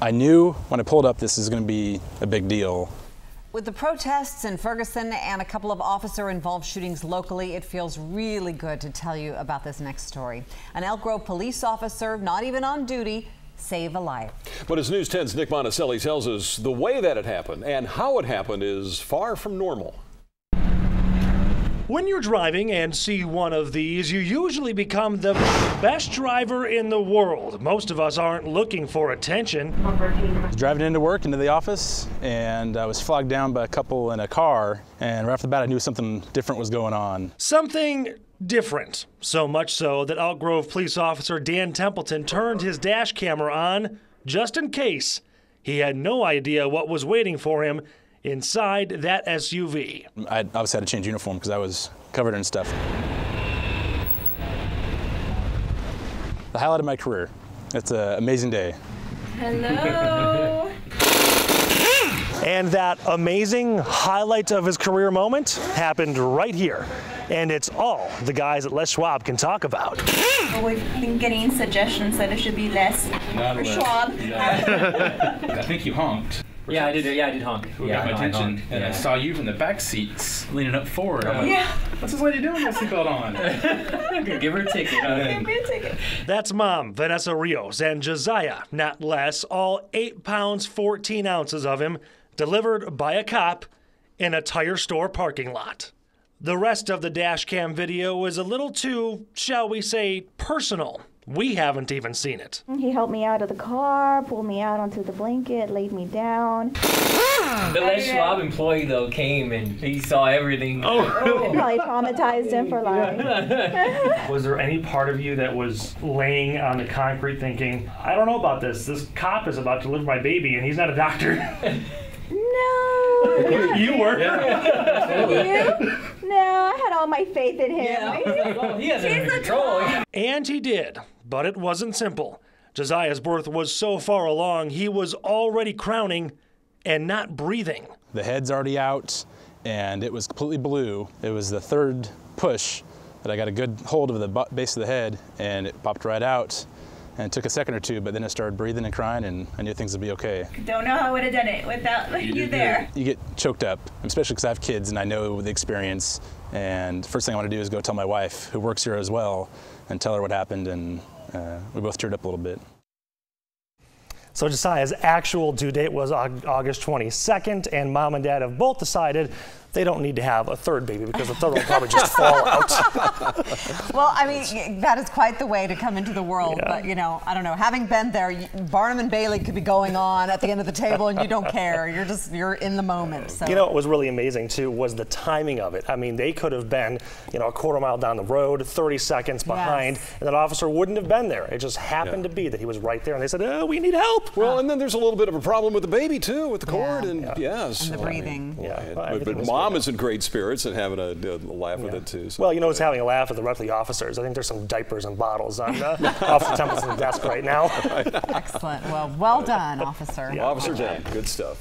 I knew when I pulled up this is going to be a big deal. With the protests in Ferguson and a couple of officer-involved shootings locally, it feels really good to tell you about this next story. An Elk Grove police officer, not even on duty, saved a life. But as News 10's Nick Monticelli tells us, the way that it happened and how it happened is far from normal. When you're driving and see one of these, you usually become the best driver in the world. Most of us aren't looking for attention. I was driving into work, into the office, and I was flagged down by a couple in a car, and right off the bat I knew something different was going on. Something different. So much so that Elk Grove police officer Dan Templeton turned his dash camera on just in case. He had no idea what was waiting for him inside that SUV. I obviously had to change uniform because I was covered in stuff. The highlight of my career. It's an amazing day. Hello. And that amazing highlight of his career moment happened right here. And it's all the guys at Les Schwab can talk about. Well, we've been getting suggestions that it should be less for Schwab. I think you honked. Yeah, I did. Yeah, I did honk. Who got my attention, and I saw you from the back seats leaning up forward. I'm like, Yeah. what's this lady doing with her seatbelt on? Give her a ticket. Give me a ticket. That's Mom, Vanessa Rios, and Josiah, not less, all 8 pounds, 14 ounces of him, delivered by a cop in a tire store parking lot. The rest of the dash cam video is a little too, shall we say, personal. We haven't even seen it. He helped me out of the car, pulled me out onto the blanket, laid me down. The Les Schwab employee, though, came and he saw everything. It probably traumatized him for life. Was there any part of you that was laying on the concrete thinking, I don't know about this. This cop is about to deliver my baby and he's not a doctor? No. You were? No, I had all my faith in him. Yeah. He has it under control. And he did, but it wasn't simple. Josiah's birth was so far along, he was already crowning and not breathing. The head's already out, and it was completely blue. It was the third push that I got a good hold of the base of the head, and it popped right out. And it took a second or two, but then it started breathing and crying, and I knew things would be okay. Don't know how I would have done it without you there. You get choked up, especially because I have kids and I know the experience. And first thing I want to do is go tell my wife, who works here as well, and tell her what happened, and we both teared up a little bit. So Josiah's actual due date was August 22nd, and Mom and Dad have both decided they don't need to have a third baby because the third will probably just fall out. Well, I mean, that is quite the way to come into the world. Yeah. But, you know, I don't know. Having been there, Barnum and Bailey could be going on at the end of the table and you don't care. You're in the moment. So. You know what was really amazing, too, was the timing of it. I mean, they could have been, you know, a quarter mile down the road, 30 seconds behind, and that officer wouldn't have been there. It just happened to be that he was right there, and they said, oh, we need help. Well, and then there's a little bit of a problem with the baby, too, with the cord. And and the breathing. But Mom is in great spirits and having a laugh with it, too. So. Well, you know what's having a laugh at the rest of the officers? I think there's some diapers and bottles on Officer Templeton's desk right now. Excellent. Well done, officer. Officer Dan, good stuff.